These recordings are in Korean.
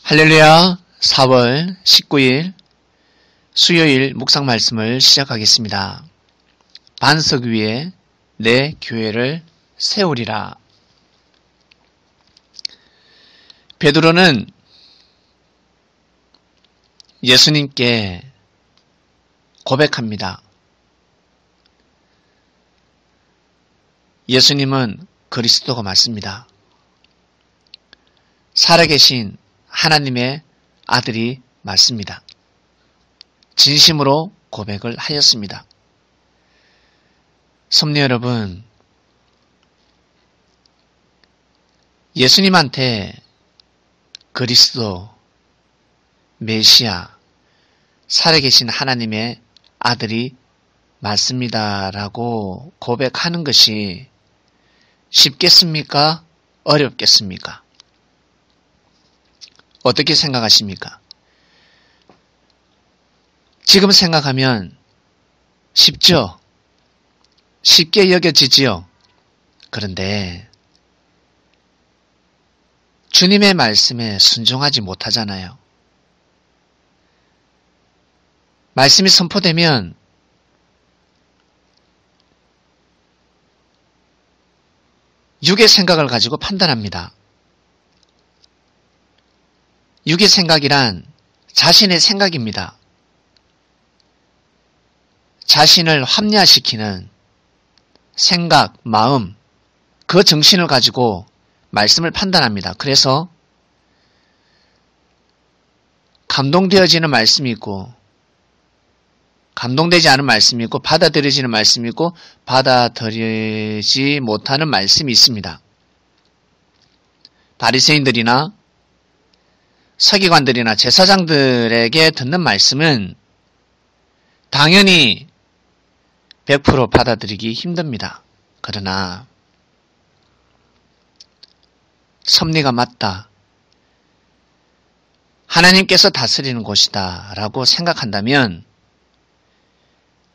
할렐루야. 4월 19일 수요일 묵상 말씀을 시작하겠습니다. 반석 위에 내 교회를 세우리라. 베드로는 예수님께 고백합니다. 예수님은 그리스도가 맞습니다. 살아계신 하나님의 아들이 맞습니다. 진심으로 고백을 하였습니다. 성도 여러분, 예수님한테 그리스도, 메시아, 살아계신 하나님의 아들이 맞습니다라고 고백하는 것이 쉽겠습니까? 어렵겠습니까? 어떻게 생각하십니까? 지금 생각하면 쉽죠? 쉽게 여겨지지요? 그런데 주님의 말씀에 순종하지 못하잖아요. 말씀이 선포되면 육의 생각을 가지고 판단합니다. 육의 생각이란 자신의 생각입니다. 자신을 합리화시키는 생각, 마음, 그 정신을 가지고 말씀을 판단합니다. 그래서 감동되어지는 말씀이 있고 감동되지 않은 말씀이 있고 받아들여지는 말씀이 있고 받아들이지 못하는 말씀이 있습니다. 바리새인들이나 서기관들이나 제사장들에게 듣는 말씀은 당연히 100% 받아들이기 힘듭니다. 그러나 섭리가 맞다, 하나님께서 다스리는 곳이다 라고 생각한다면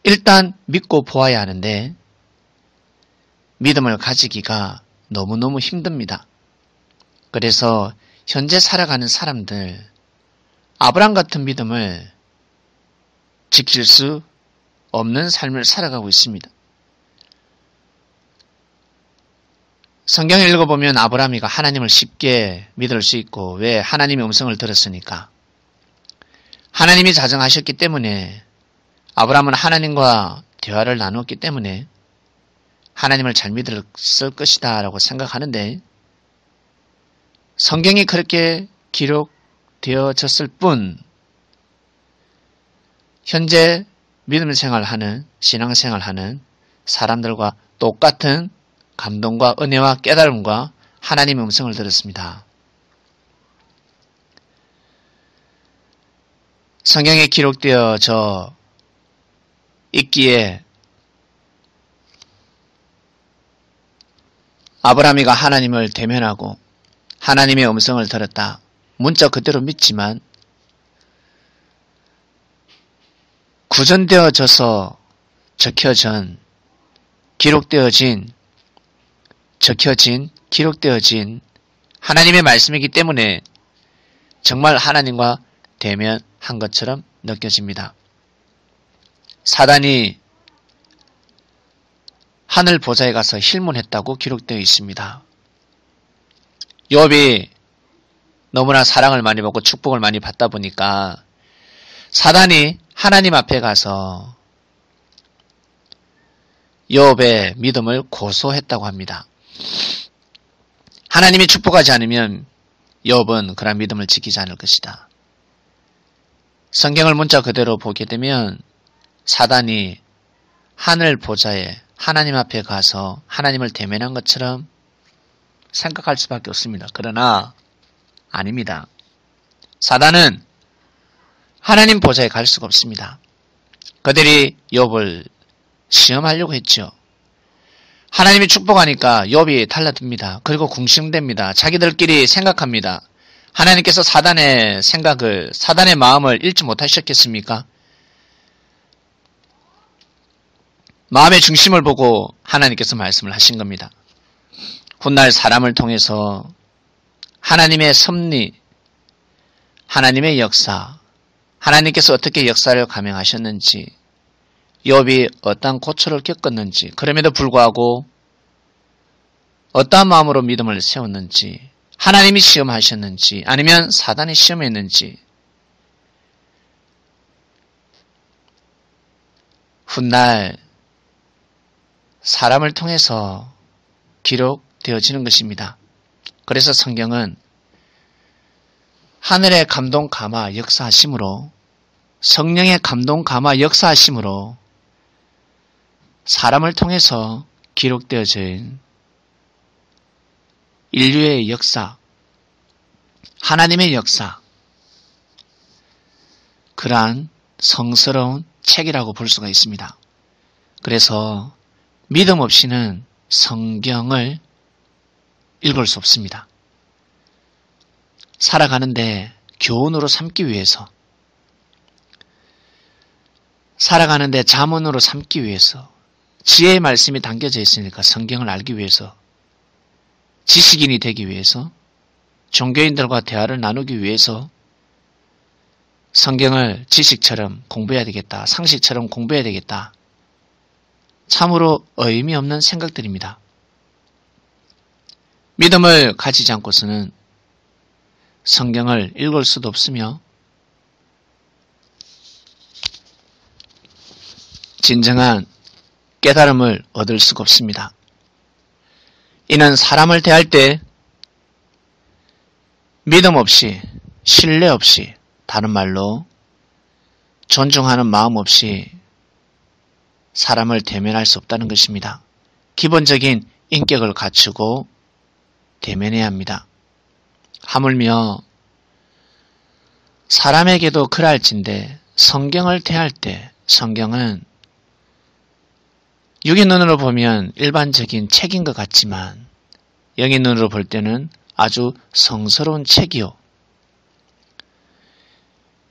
일단 믿고 보아야 하는데 믿음을 가지기가 너무너무 힘듭니다. 그래서 현재 살아가는 사람들, 아브라함 같은 믿음을 지킬 수 없는 삶을 살아가고 있습니다. 성경을 읽어보면 아브라함이가 하나님을 쉽게 믿을 수 있고, 왜? 하나님의 음성을 들었으니까. 하나님이 자정하셨기 때문에, 아브라함은 하나님과 대화를 나누었기 때문에 하나님을 잘 믿었을 것이다 라고 생각하는데, 성경이 그렇게 기록되어졌을 뿐 현재 믿음 생활하는, 신앙생활하는 사람들과 똑같은 감동과 은혜와 깨달음과 하나님의 음성을 들었습니다. 성경에 기록되어져 있기에 아브라함이가 하나님을 대면하고 하나님의 음성을 들었다. 문자 그대로 믿지만 구전되어져서 적혀진, 기록되어진 하나님의 말씀이기 때문에 정말 하나님과 대면한 것처럼 느껴집니다. 사단이 하늘 보좌에 가서 힐문했다고 기록되어 있습니다. 욥이 너무나 사랑을 많이 받고 축복을 많이 받다 보니까 사단이 하나님 앞에 가서 욥의 믿음을 고소했다고 합니다. 하나님이 축복하지 않으면 욥은 그런 믿음을 지키지 않을 것이다. 성경을 문자 그대로 보게 되면 사단이 하늘 보좌에 하나님 앞에 가서 하나님을 대면한 것처럼 생각할 수밖에 없습니다. 그러나 아닙니다. 사단은 하나님 보좌에 갈 수가 없습니다. 그들이 욥을 시험하려고 했죠. 하나님이 축복하니까 욥이 달라듭니다. 그리고 궁시렁댑니다. 자기들끼리 생각합니다. 하나님께서 사단의 생각을, 사단의 마음을 읽지 못하셨겠습니까? 마음의 중심을 보고 하나님께서 말씀을 하신 겁니다. 훗날 사람을 통해서 하나님의 섭리, 하나님의 역사, 하나님께서 어떻게 역사를 감행하셨는지, 욥이 어떠한 고초를 겪었는지, 그럼에도 불구하고 어떠한 마음으로 믿음을 세웠는지, 하나님이 시험하셨는지 아니면 사단이 시험했는지, 훗날 사람을 통해서 기록되어지는 것입니다. 그래서 성경은 하늘의 감동 감화 역사하심으로, 성령의 감동 감화 역사하심으로 사람을 통해서 기록되어진 인류의 역사, 하나님의 역사, 그러한 성스러운 책이라고 볼 수가 있습니다. 그래서 믿음 없이는 성경을 읽을 수 없습니다. 살아가는데 교훈으로 삼기 위해서, 살아가는데 잠언으로 삼기 위해서, 지혜의 말씀이 담겨져 있으니까 성경을 알기 위해서, 지식인이 되기 위해서, 종교인들과 대화를 나누기 위해서 성경을 지식처럼 공부해야 되겠다, 상식처럼 공부해야 되겠다. 참으로 의미 없는 생각들입니다. 믿음을 가지지 않고서는 성경을 읽을 수도 없으며 진정한 깨달음을 얻을 수가 없습니다. 이는 사람을 대할 때 믿음 없이, 신뢰 없이, 다른 말로 존중하는 마음 없이 사람을 대면할 수 없다는 것입니다. 기본적인 인격을 갖추고 대면해야 합니다. 하물며 사람에게도 그럴진데 성경을 대할 때, 성경은 육의 눈으로 보면 일반적인 책인 것 같지만 영의 눈으로 볼 때는 아주 성스러운 책이요,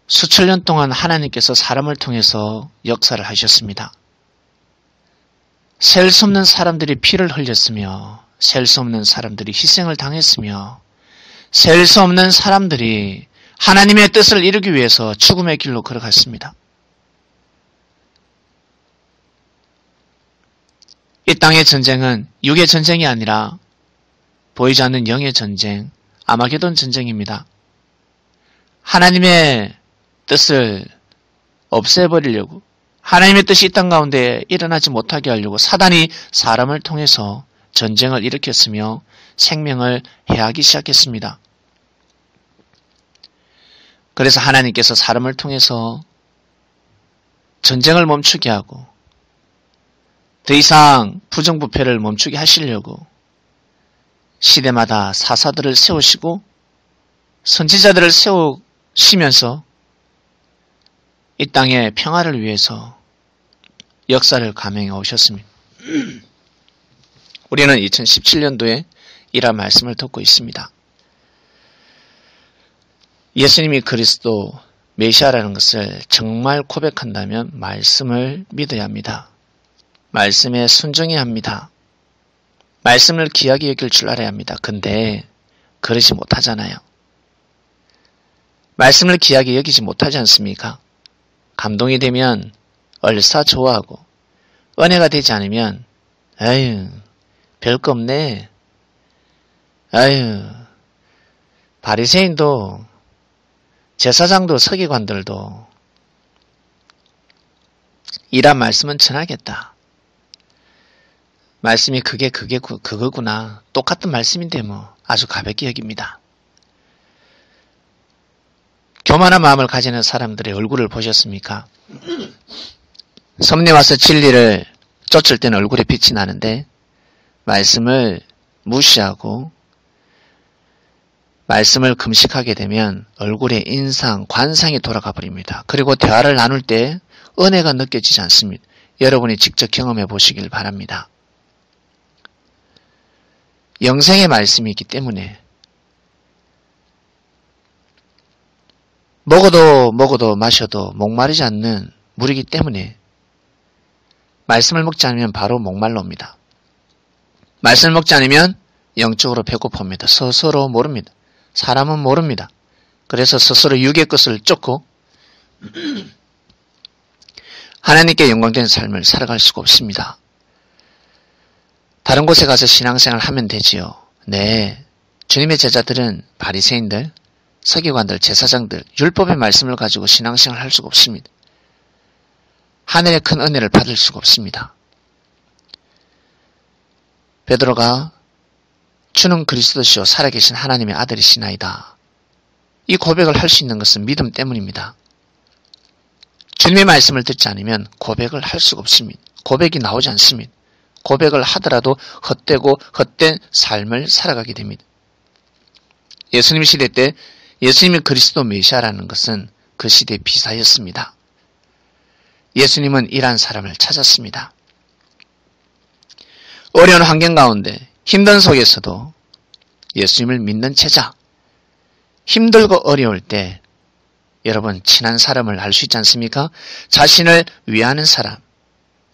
수천 년 동안 하나님께서 사람을 통해서 역사를 하셨습니다. 셀 수 없는 사람들이 피를 흘렸으며, 셀 수 없는 사람들이 희생을 당했으며, 셀 수 없는 사람들이 하나님의 뜻을 이루기 위해서 죽음의 길로 걸어갔습니다. 이 땅의 전쟁은 육의 전쟁이 아니라 보이지 않는 영의 전쟁, 아마게돈 전쟁입니다. 하나님의 뜻을 없애버리려고, 하나님의 뜻이 이 땅 가운데 일어나지 못하게 하려고 사단이 사람을 통해서 전쟁을 일으켰으며 생명을 해하기 시작했습니다. 그래서 하나님께서 사람을 통해서 전쟁을 멈추게 하고 더 이상 부정부패를 멈추게 하시려고 시대마다 사사들을 세우시고 선지자들을 세우시면서 이 땅의 평화를 위해서 역사를 감행해 오셨습니다. 우리는 2017년도에 이러한 말씀을 듣고 있습니다. 예수님이 그리스도 메시아라는 것을 정말 고백한다면 말씀을 믿어야 합니다. 말씀에 순종해야 합니다. 말씀을 귀하게 여길 줄 알아야 합니다. 근데 그러지 못하잖아요. 말씀을 귀하게 여기지 못하지 않습니까? 감동이 되면 얼싸 좋아하고 은혜가 되지 않으면 아유 별거 없네, 아유 바리새인도 제사장도 서기관들도 이란 말씀은 전하겠다. 말씀이 그거구나. 똑같은 말씀인데 뭐 아주 가볍게 여깁니다. 교만한 마음을 가지는 사람들의 얼굴을 보셨습니까? 섭리 와서 진리를 쫓을 때는 얼굴에 빛이 나는데 말씀을 무시하고 말씀을 금식하게 되면 얼굴에 인상, 관상이 돌아가 버립니다. 그리고 대화를 나눌 때 은혜가 느껴지지 않습니다. 여러분이 직접 경험해 보시길 바랍니다. 영생의 말씀이기 때문에 먹어도 마셔도 목마르지 않는 물이기 때문에 말씀을 먹지 않으면 바로 목말라 옵니다. 말씀을 먹지 않으면 영적으로 배고픕니다. 스스로 모릅니다. 사람은 모릅니다. 그래서 스스로 육의 것을 쫓고 하나님께 영광되는 삶을 살아갈 수가 없습니다. 다른 곳에 가서 신앙생활 하면 되지요. 네, 주님의 제자들은 바리새인들, 서기관들, 제사장들, 율법의 말씀을 가지고 신앙생활 할 수가 없습니다. 하늘의 큰 은혜를 받을 수가 없습니다. 베드로가 주는 그리스도시요 살아계신 하나님의 아들이시나이다. 이 고백을 할 수 있는 것은 믿음 때문입니다. 주님의 말씀을 듣지 않으면 고백을 할 수가 없습니다. 고백이 나오지 않습니다. 고백을 하더라도 헛되고 헛된 삶을 살아가게 됩니다. 예수님 시대 때 예수님이 그리스도 메시아라는 것은 그 시대의 비사였습니다. 예수님은 이러한 사람을 찾았습니다. 어려운 환경 가운데 힘든 속에서도 예수님을 믿는 제자, 힘들고 어려울 때 여러분 친한 사람을 알 수 있지 않습니까? 자신을 위하는 사람,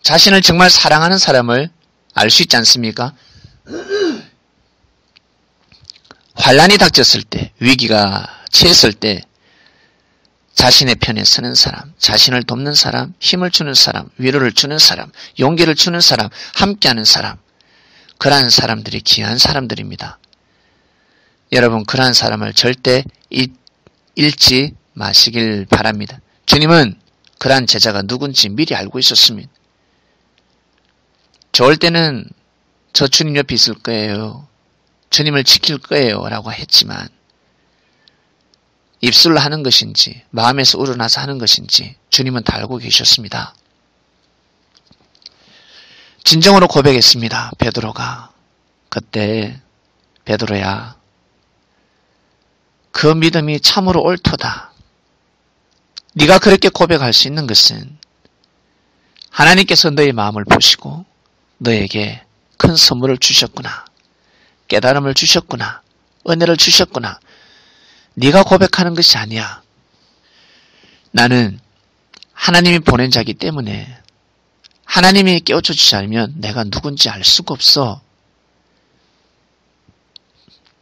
자신을 정말 사랑하는 사람을 알 수 있지 않습니까? 환난이 닥쳤을 때, 위기가 치했을 때 자신의 편에 서는 사람, 자신을 돕는 사람, 힘을 주는 사람, 위로를 주는 사람, 용기를 주는 사람, 함께하는 사람, 그러한 사람들이 귀한 사람들입니다. 여러분 그러한 사람을 절대 잃지 마시길 바랍니다. 주님은 그러한 제자가 누군지 미리 알고 있었습니다. 좋을 때는 저 주님 옆에 있을 거예요. 주님을 지킬 거예요. 라고 했지만 입술로 하는 것인지 마음에서 우러나서 하는 것인지 주님은 다 알고 계셨습니다. 진정으로 고백했습니다. 베드로가. 그때 베드로야, 그 믿음이 참으로 옳도다. 네가 그렇게 고백할 수 있는 것은 하나님께서 너의 마음을 보시고 너에게 큰 선물을 주셨구나. 깨달음을 주셨구나. 은혜를 주셨구나. 네가 고백하는 것이 아니야. 나는 하나님이 보낸 자이기 때문에 하나님이 깨우쳐 주지 않으면 내가 누군지 알 수가 없어.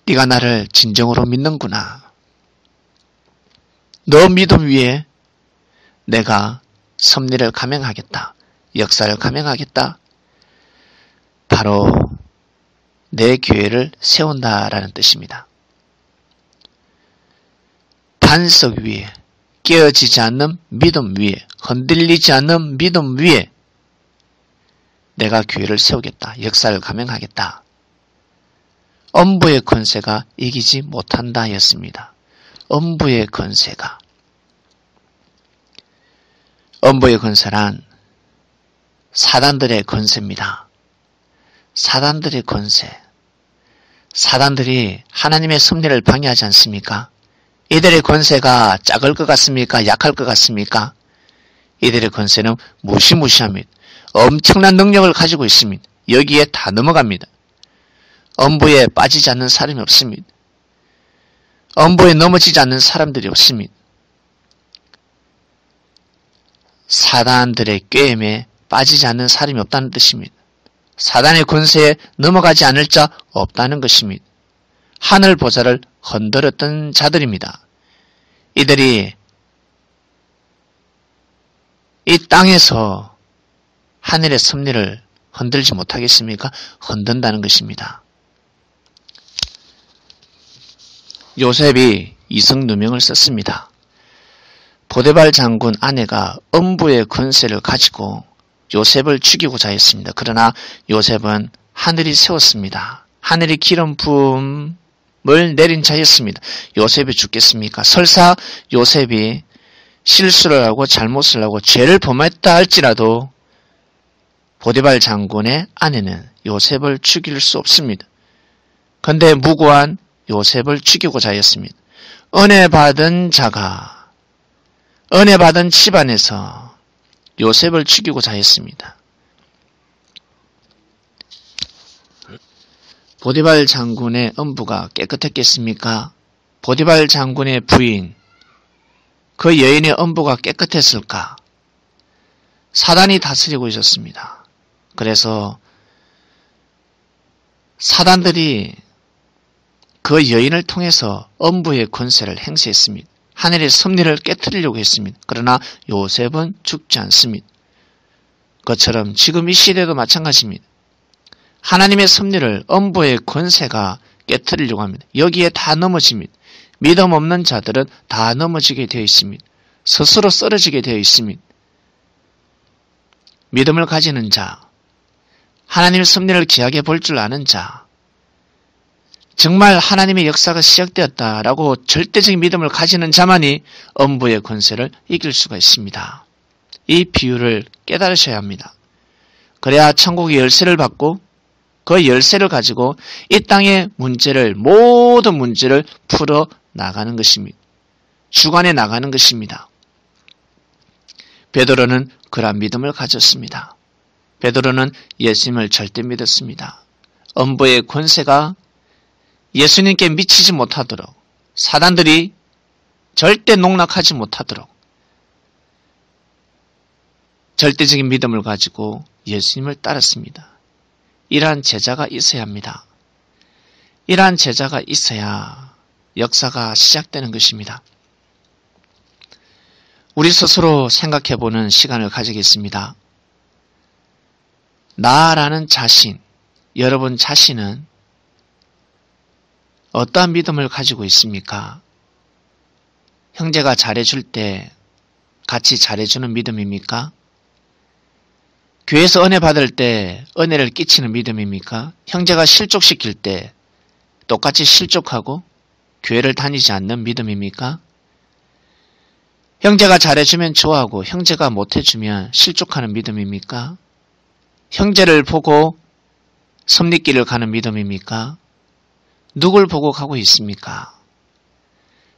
네가 나를 진정으로 믿는구나. 너 믿음 위에 내가 섭리를 감행하겠다. 역사를 감행하겠다. 바로 내 교회를 세운다라는 뜻입니다. 반석 위에, 깨어지지 않는 믿음 위에, 흔들리지 않는 믿음 위에 내가 교회를 세우겠다. 역사를 감행하겠다. 엄부의 권세가 이기지 못한다 였습니다. 엄부의 권세가. 엄부의 권세란 사단들의 권세입니다. 사단들의 권세. 사단들이 하나님의 섭리를 방해하지 않습니까? 이들의 권세가 작을 것 같습니까? 약할 것 같습니까? 이들의 권세는 무시무시합니다. 엄청난 능력을 가지고 있습니다. 여기에 다 넘어갑니다. 엄부에 빠지지 않는 사람이 없습니다. 엄부에 넘어지지 않는 사람들이 없습니다. 사단들의 꾀임에 빠지지 않는 사람이 없다는 뜻입니다. 사단의 권세에 넘어가지 않을 자 없다는 것입니다. 하늘 보좌를 흔들었던 자들입니다. 이들이 이 땅에서 하늘의 섭리를 흔들지 못하겠습니까? 흔든다는 것입니다. 요셉이 이성누명을 썼습니다. 보데발 장군 아내가 엄부의 권세를 가지고 요셉을 죽이고자 했습니다. 그러나 요셉은 하늘이 세웠습니다. 하늘이 기름 부음을 내린 자였습니다. 요셉이 죽겠습니까? 설사 요셉이 실수를 하고 잘못을 하고 죄를 범했다 할지라도 보디발 장군의 아내는 요셉을 죽일 수 없습니다. 그런데 무고한 요셉을 죽이고자 했습니다. 은혜 받은 자가 은혜 받은 집안에서 요셉을 죽이고자 했습니다. 보디발 장군의 음부가 깨끗했겠습니까? 보디발 장군의 부인, 그 여인의 음부가 깨끗했을까? 사단이 다스리고 있었습니다. 그래서 사단들이 그 여인을 통해서 엄부의 권세를 행사했습니다. 하늘의 섭리를 깨뜨리려고 했습니다. 그러나 요셉은 죽지 않습니다. 그것처럼 지금 이 시대도 마찬가지입니다. 하나님의 섭리를 엄부의 권세가 깨뜨리려고 합니다. 여기에 다 넘어집니다. 믿음 없는 자들은 다 넘어지게 되어 있습니다. 스스로 쓰러지게 되어 있습니다. 믿음을 가지는 자, 하나님의 섭리를 귀하게 볼 줄 아는 자, 정말 하나님의 역사가 시작되었다라고 절대적인 믿음을 가지는 자만이 엄부의 권세를 이길 수가 있습니다. 이 비유를 깨달으셔야 합니다. 그래야 천국의 열쇠를 받고 그 열쇠를 가지고 이 땅의 모든 문제를 풀어 나가는 것입니다. 주관해 나가는 것입니다. 베드로는 그러한 믿음을 가졌습니다. 베드로는 예수님을 절대 믿었습니다. 엄부의 권세가 예수님께 미치지 못하도록, 사단들이 절대 농락하지 못하도록 절대적인 믿음을 가지고 예수님을 따랐습니다. 이러한 제자가 있어야 합니다. 이러한 제자가 있어야 역사가 시작되는 것입니다. 우리 스스로 생각해보는 시간을 가지겠습니다. 나라는 자신, 여러분 자신은 어떠한 믿음을 가지고 있습니까? 형제가 잘해줄 때 같이 잘해주는 믿음입니까? 교회에서 은혜 받을 때 은혜를 끼치는 믿음입니까? 형제가 실족시킬 때 똑같이 실족하고 교회를 다니지 않는 믿음입니까? 형제가 잘해주면 좋아하고 형제가 못해주면 실족하는 믿음입니까? 형제를 보고 섭리길을 가는 믿음입니까? 누굴 보고 가고 있습니까?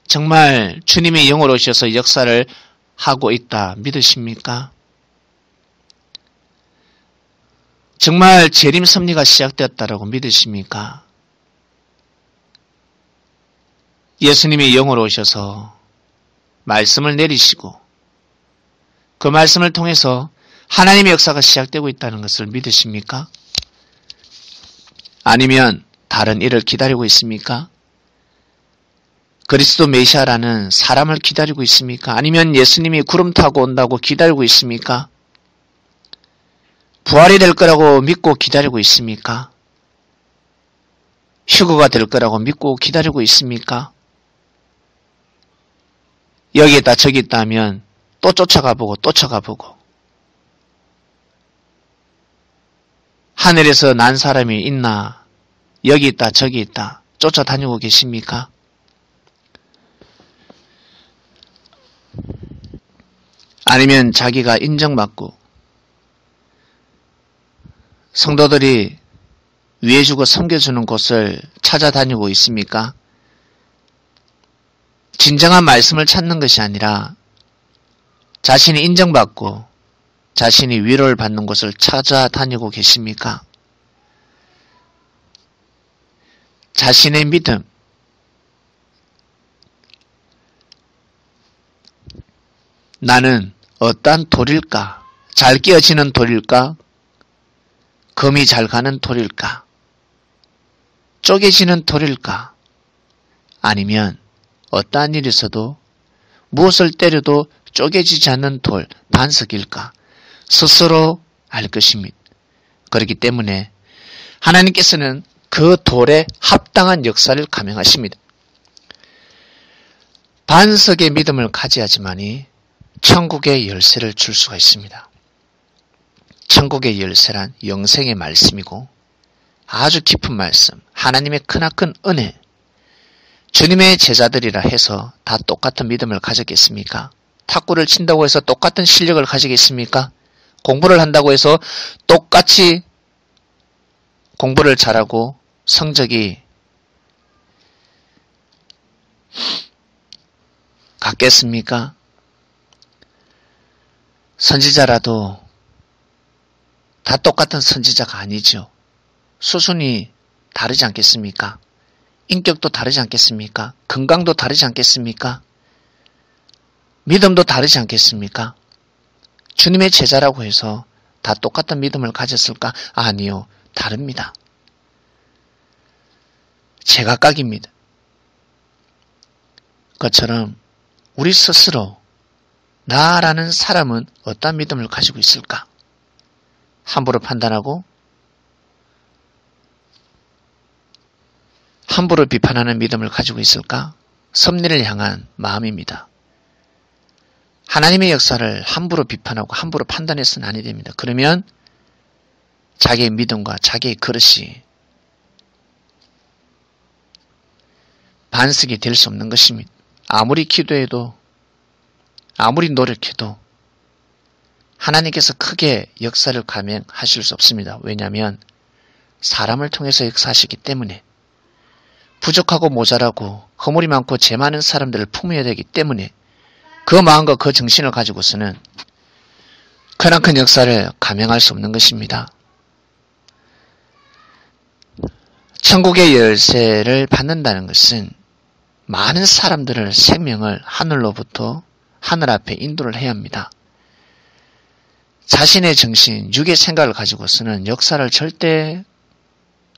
정말 주님의 영으로 오셔서 역사를 하고 있다 믿으십니까? 정말 재림 섭리가 시작되었다라고 믿으십니까? 예수님이 영으로 오셔서 말씀을 내리시고 그 말씀을 통해서 하나님의 역사가 시작되고 있다는 것을 믿으십니까? 아니면 다른 일을 기다리고 있습니까? 그리스도 메시아라는 사람을 기다리고 있습니까? 아니면 예수님이 구름 타고 온다고 기다리고 있습니까? 부활이 될 거라고 믿고 기다리고 있습니까? 휴거가 될 거라고 믿고 기다리고 있습니까? 여기 있다 저기 있다 하면 또 쫓아가보고 하늘에서 난 사람이 있나 여기 있다 저기 있다 쫓아다니고 계십니까? 아니면 자기가 인정받고 성도들이 위해주고 섬겨주는 곳을 찾아다니고 있습니까? 진정한 말씀을 찾는 것이 아니라 자신이 인정받고 자신이 위로를 받는 곳을 찾아다니고 계십니까? 자신의 믿음, 나는 어떠한 돌일까? 잘 끼어지는 돌일까? 금이 잘 가는 돌일까? 쪼개지는 돌일까? 아니면 어떠한 일이 있어도 무엇을 때려도 쪼개지지 않는 돌, 반석일까? 스스로 알 것입니다. 그렇기 때문에 하나님께서는 그 돌에 합당한 역사를 감행하십니다. 반석의 믿음을 가져야지만이 천국의 열쇠를 줄 수가 있습니다. 천국의 열쇠란 영생의 말씀이고 아주 깊은 말씀, 하나님의 크나큰 은혜, 주님의 제자들이라 해서 다 똑같은 믿음을 가졌겠습니까? 탁구를 친다고 해서 똑같은 실력을 가지겠습니까? 공부를 한다고 해서 똑같이 공부를 잘하고 성적이 같겠습니까? 선지자라도 다 똑같은 선지자가 아니죠. 수순이 다르지 않겠습니까? 인격도 다르지 않겠습니까? 건강도 다르지 않겠습니까? 믿음도 다르지 않겠습니까? 주님의 제자라고 해서 다 똑같은 믿음을 가졌을까? 아니요. 다릅니다. 제각각입니다. 것처럼 우리 스스로 나라는 사람은 어떤 믿음을 가지고 있을까? 함부로 판단하고 함부로 비판하는 믿음을 가지고 있을까? 섭리를 향한 마음입니다. 하나님의 역사를 함부로 비판하고 함부로 판단해서는 아니 됩니다. 그러면 자기의 믿음과 자기의 그릇이 반석이 될 수 없는 것입니다. 아무리 기도해도 아무리 노력해도 하나님께서 크게 역사를 감행하실 수 없습니다. 왜냐하면 사람을 통해서 역사하시기 때문에 부족하고 모자라고 허물이 많고 죄 많은 사람들을 품어야 되기 때문에 그 마음과 그 정신을 가지고서는 크나큰 역사를 감행할 수 없는 것입니다. 천국의 열쇠를 받는다는 것은 많은 사람들을 생명을 하늘로부터 하늘 앞에 인도를 해야 합니다. 자신의 정신, 육의 생각을 가지고서는 역사를 절대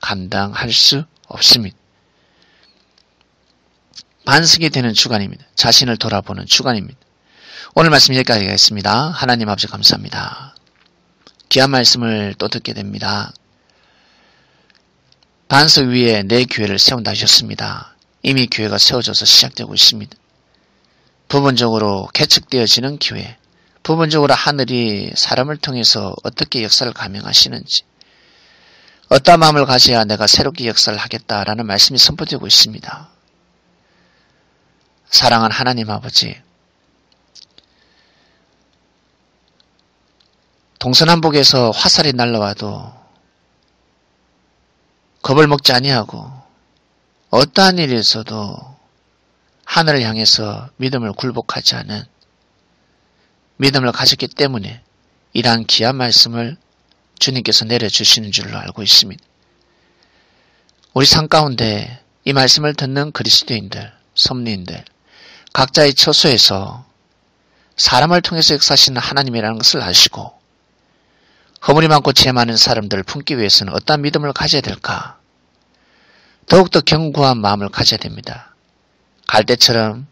감당할 수 없습니다. 반석이 되는 주간입니다. 자신을 돌아보는 주간입니다. 오늘 말씀 여기까지 하겠습니다. 하나님 아버지 감사합니다. 귀한 말씀을 또 듣게 됩니다. 반석 위에 내 교회를 세운다 하셨습니다. 이미 교회가 세워져서 시작되고 있습니다. 부분적으로 개척되어지는 교회, 부분적으로 하늘이 사람을 통해서 어떻게 역사를 감행하시는지, 어떠한 마음을 가져야 내가 새롭게 역사를 하겠다라는 말씀이 선포되고 있습니다. 사랑하는 하나님 아버지, 동서남북에서 화살이 날라와도 겁을 먹지 아니하고 어떠한 일이 있어도 하늘을 향해서 믿음을 굴복하지 않은 믿음을 가졌기 때문에 이러한 귀한 말씀을 주님께서 내려주시는 줄로 알고 있습니다. 우리 삶 가운데 이 말씀을 듣는 그리스도인들, 섭리인들, 각자의 처소에서 사람을 통해서 역사하시는 하나님이라는 것을 아시고 허물이 많고 죄 많은 사람들을 품기 위해서는 어떠한 믿음을 가져야 될까? 더욱더 견고한 마음을 가져야 됩니다. 갈대처럼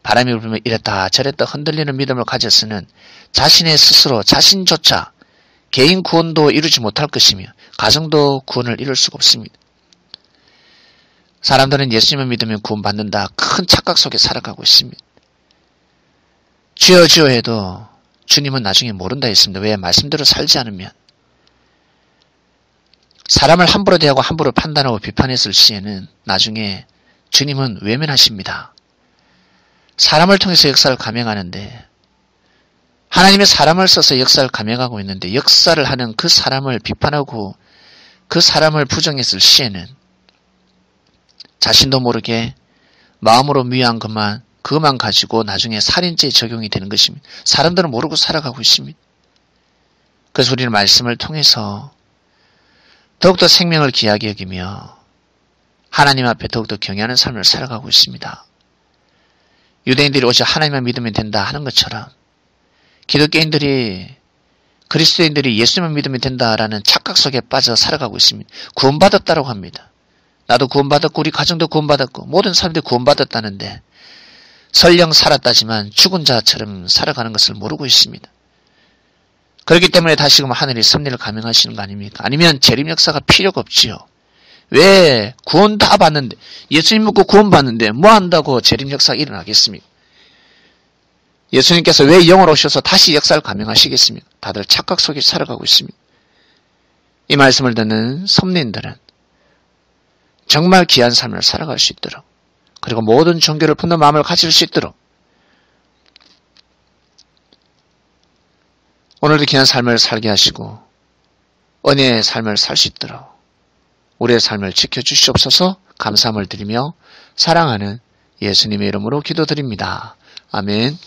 바람이 불면 이랬다 저랬다 흔들리는 믿음을 가져서는 자신의 스스로 자신조차 개인 구원도 이루지 못할 것이며 가정도 구원을 이룰 수가 없습니다. 사람들은 예수님을 믿으면 구원받는다 큰 착각 속에 살아가고 있습니다. 주여 주여 해도 주님은 나중에 모른다 했습니다. 왜? 말씀대로 살지 않으면. 사람을 함부로 대하고 함부로 판단하고 비판했을 시에는 나중에 주님은 외면하십니다. 사람을 통해서 역사를 감행하는데 하나님의 사람을 써서 역사를 감행하고 있는데 역사를 하는 그 사람을 비판하고 그 사람을 부정했을 시에는 자신도 모르게 마음으로 미워한 그것만 가지고 나중에 살인죄에 적용이 되는 것입니다. 사람들은 모르고 살아가고 있습니다. 그래서 우리는 말씀을 통해서 더욱더 생명을 귀하게 여기며 하나님 앞에 더욱더 경외하는 삶을 살아가고 있습니다. 유대인들이 오직 하나님만 믿으면 된다 하는 것처럼 기독교인들이 그리스도인들이 예수님만 믿으면 된다라는 착각 속에 빠져 살아가고 있습니다. 구원받았다고 합니다. 나도 구원받았고 우리 가정도 구원받았고 모든 사람들이 구원받았다는데 설령 살았다지만 죽은 자처럼 살아가는 것을 모르고 있습니다. 그렇기 때문에 다시금 하늘이 섭리를 감행하시는 거 아닙니까? 아니면 재림 역사가 필요가 없지요. 왜 구원 다 받는데 예수님 믿고 구원 받는데 뭐 한다고 재림 역사가 일어나겠습니까? 예수님께서 왜 영으로 오셔서 다시 역사를 감행하시겠습니까? 다들 착각 속에 살아가고 있습니다. 이 말씀을 듣는 섭리인들은 정말 귀한 삶을 살아갈 수 있도록 그리고 모든 종교를 품는 마음을 가질 수 있도록 오늘도 귀한 삶을 살게 하시고 은혜의 삶을 살 수 있도록 우리의 삶을 지켜주시옵소서. 감사함을 드리며 사랑하는 예수님의 이름으로 기도드립니다. 아멘.